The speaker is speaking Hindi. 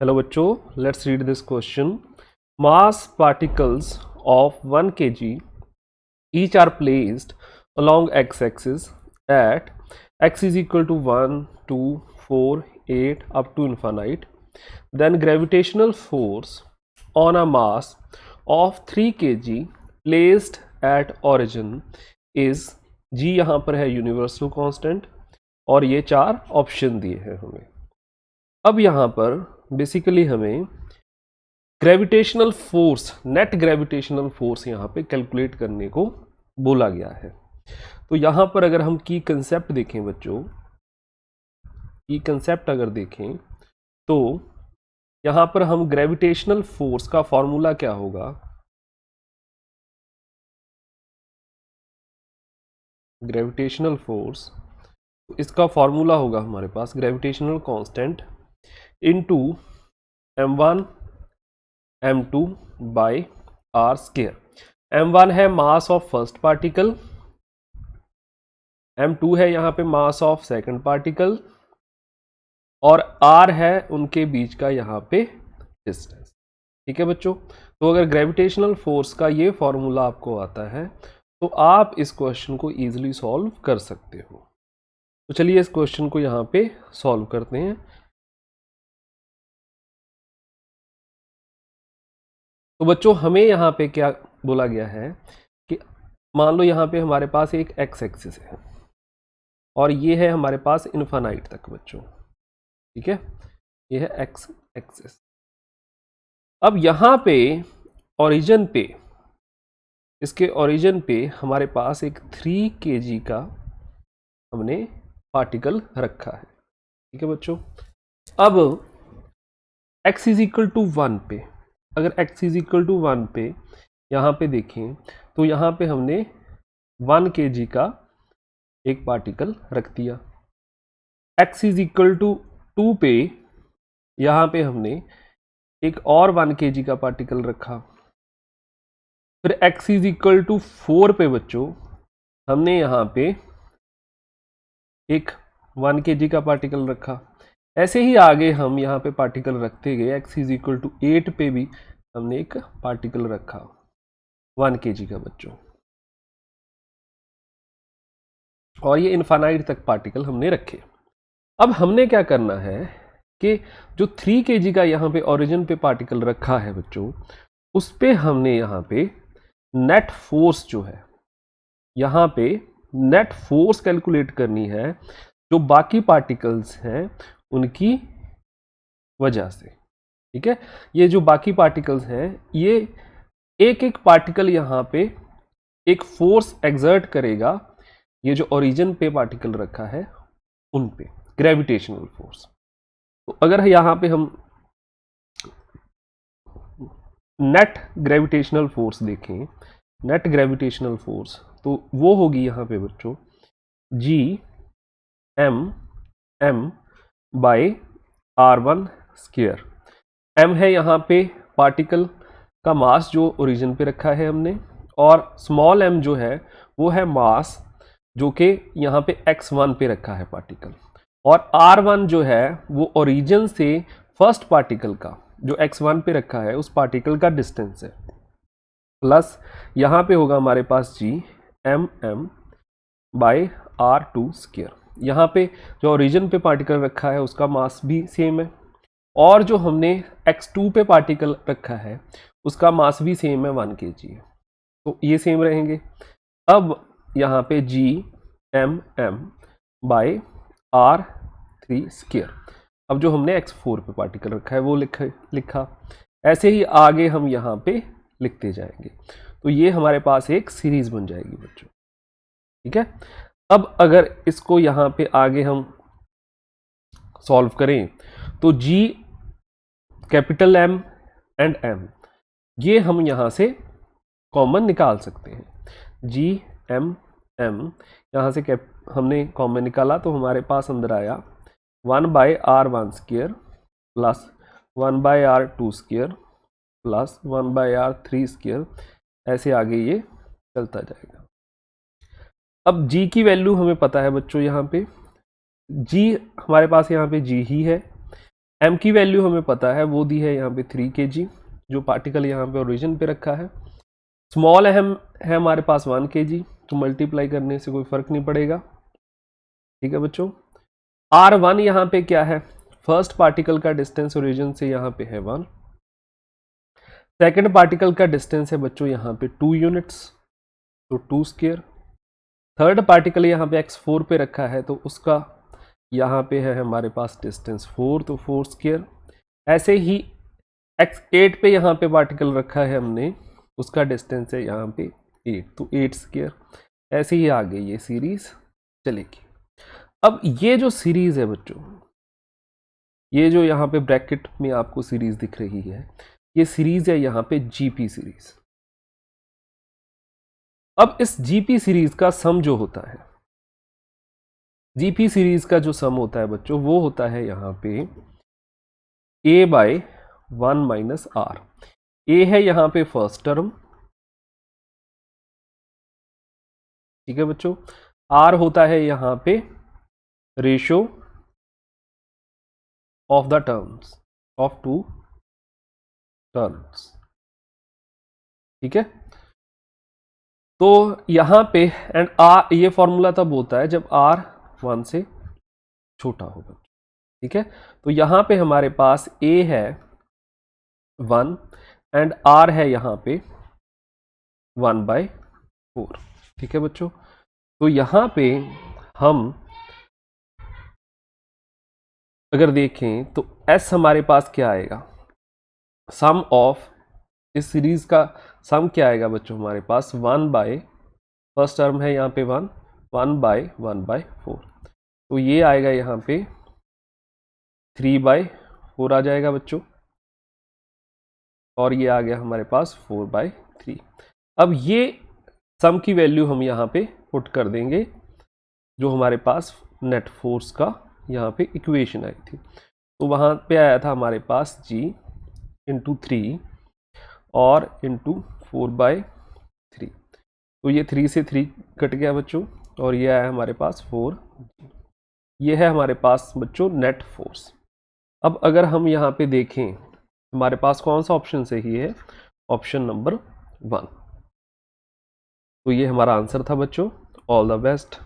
हेलो बच्चों, let's read this question. Mass particles of 1 kg each are placed along x-axis at x is equal to 1, 2, 4, 8 up to infinite. Then gravitational force on a mass of 3 kg placed at origin is g. यहाँ पर है यूनिवर्सल कांस्टेंट और ये 4 ऑप्शन दिए हैं हमें. अब यहाँ पर बेसिकली हमें gravitational force, net gravitational force यहाँ पे कैलकुलेट करने को बोला गया है. तो यहाँ पर अगर हम की कंसेप्ट देखें बच्चों, की कंसेप्ट अगर देखें तो यहाँ पर हम ग्रेविटेशनल फोर्स का फॉर्मूला क्या होगा, ग्रेविटेशनल फोर्स, इसका फॉर्मूला होगा हमारे पास gravitational constant into m1 m2 by R square. m1 है mass of first particle, m2 है यहाँ पे मास ऑफ सेकंड पार्टिकल और r है उनके बीच का यहाँ पे डिस्टेंस. ठीक है बच्चों, तो अगर ग्रेविटेशनल फोर्स का ये फॉर्मूला आपको आता है तो आप इस क्वेश्चन को इजीली सॉल्व कर सकते हो. तो चलिए इस क्वेश्चन को यहाँ पे सॉल्व करते हैं. तो बच्चों हमें यहाँ पे क्या बोला गया है कि मान लो यहाँ पे हमारे पास एक एक्स एक्सिस है और ये है हमारे पास इनफाइनाइट तक बच्चों. ठीक है, ये है एक्स एक्सिस. अब यहाँ पे ओरिजिन पे, इसके ओरिजिन पे हमारे पास एक 3 kg का हमने पार्टिकल रखा है. ठीक है बच्चों, अब x इज इक्वल टू 1 पे, अगर x इज इक्वल टू 1 पे यहाँ पे देखें तो यहाँ पे हमने 1 kg का एक पार्टिकल रख दिया. x इज इक्वल टू 2 पे यहाँ पे हमने एक और 1 kg का पार्टिकल रखा. फिर x इज इक्वल टू 4 पे बच्चों हमने यहाँ पे एक 1 kg का पार्टिकल रखा. ऐसे ही आगे हम यहाँ पे पार्टिकल रखते गए. x इज इक्वल टू 8 पे भी हमने एक पार्टिकल रखा 1 kg का बच्चों, और ये इनफाइनाइट तक पार्टिकल हमने रखे. अब हमने क्या करना है कि जो 3 kg का यहाँ पे ओरिजिन पे पार्टिकल रखा है बच्चों, उस पे हमने यहाँ पे नेट फोर्स जो है, यहाँ पे नेट फोर्स कैलकुलेट करनी है जो बाकी पार्टिकल्स हैं उनकी वजह से. ठीक है, ये जो बाकी पार्टिकल्स हैं ये एक एक पार्टिकल यहाँ पे एक फोर्स एक्सर्ट करेगा, ये जो ओरिजिन पे पार्टिकल रखा है उन पे ग्रेविटेशनल फोर्स. तो अगर यहाँ पे हम नेट ग्रेविटेशनल फोर्स देखें, नेट ग्रेविटेशनल फोर्स, तो वो होगी यहाँ पे बच्चों G M M by r1 square. m है यहाँ पे पार्टिकल का मास जो ओरिजिन पे रखा है हमने, और स्मॉल m जो है वो है मास जो कि यहाँ पे x1 पे रखा है पार्टिकल, और r1 जो है वो ओरिजिन से फर्स्ट पार्टिकल का जो x1 पे रखा है उस पार्टिकल का डिस्टेंस है, प्लस यहाँ पे होगा हमारे पास G M M by r2 square. यहाँ पे जो ओरिजिन पे पार्टिकल रखा है उसका मास भी सेम है, और जो हमने x2 पे पार्टिकल रखा है उसका मास भी सेम है 1 kg है, तो ये सेम रहेंगे. अब यहाँ पे G M M by r3 square. अब जो हमने x4 पे पार्टिकल रखा है वो लिखा. ऐसे ही आगे हम यहाँ पे लिखते जाएंगे, तो ये हमारे पास एक सीरीज बन जाएगी बच्चों. ठीक है, अब अगर इसको यहाँ पे आगे हम सॉल्व करें तो g capital M and M ये हम यहाँ से कॉमन निकाल सकते हैं. g m m यहाँ से हमने कॉमन निकाला तो हमारे पास अंदर आया 1 by r1 square plus 1 by r2 square plus 1 by r3 square. ऐसे आगे ये चलता जाएगा. अब g की वैल्यू हमें पता है बच्चों, यहाँ पे g हमारे पास यहाँ पे g ही है, m की वैल्यू हमें पता है, वो दी है यहाँ पे 3 kg, जो पार्टिकल यहाँ पे ओरिजिन पे रखा है। स्मॉल m है हमारे पास 1 kg, तो मल्टीप्लाई करने से कोई फर्क नहीं पड़ेगा, ठीक है बच्चों। r1 यहाँ पे क्या है, फर्स्ट पार्टिकल का डिस्टेंस ओरिजिन से यहाँ पे है 1, सेकेंड पार्टिकल का डिस्टेंस है बच्चों यहाँ पे 2 यूनिट्स, तो 2 स्क्वायर। थर्ड पार्टिकल यहाँ पे x4 पे रखा है, तो उसका यहाँ पे है हमारे पास डिस्टेंस 4, तो 4 स्क्वायर। ऐसे ही x8 पे यहाँ पे पार्टिकल रखा है हमने, उसका डिस्टेंस है यहाँ पे 8, तो 8 स्क्वायर। ऐसे ही आगे ये सीरीज चलेगी। अब ये जो सीरीज है बच्चों, ये जो यहाँ पे ब्रैकेट में आपको सीरीज दिख रही है, ये सीरीज है यहाँ पे जीपी सीरीज। अब इस जीपी सीरीज का सम जो होता है, जीपी सीरीज का जो सम होता है बच्चों, वो होता है यहाँ पे a बाय 1 माइनस आर। ए है यहाँ पे फर्स्ट टर्म, ठीक है बच्चों। आर होता है यहाँ पे ratio of the terms of 2 terms, ठीक है। तो यहां पे एंड आर, ये फॉर्मूला तब होता है जब r 1 से छोटा होगा, ठीक है। तो यहां पे हमारे पास a है 1 एंड r है यहां पे 1/4, ठीक है बच्चों। तो यहां पे हम अगर देखें तो s हमारे पास क्या आएगा, सम ऑफ इस सीरीज का सम क्या आएगा बच्चों, हमारे पास 1 बाय, फर्स्ट टर्म है यहाँ पे 1, 1/1/4, तो ये आएगा यहाँ पे 3/4 आ जाएगा बच्चों, और ये आ गया हमारे पास 4/3। अब ये सम की वैल्यू हम यहाँ पे पुट कर देंगे, जो हमारे पास नेट फोर्स का यहाँ पे इक्वेशन आई थी। तो वहाँ पे आया था हमारे पास G इंटू 3 और इंटू 4/3, तो ये 3 से 3 कट गया बच्चों, और ये आया हमारे पास 4। ये है हमारे पास बच्चों नेट फोर्स। अब अगर हम यहाँ पे देखें, हमारे पास कौन सा ऑप्शन सही है, ऑप्शन नंबर 1। तो ये हमारा आंसर था बच्चों। All the best.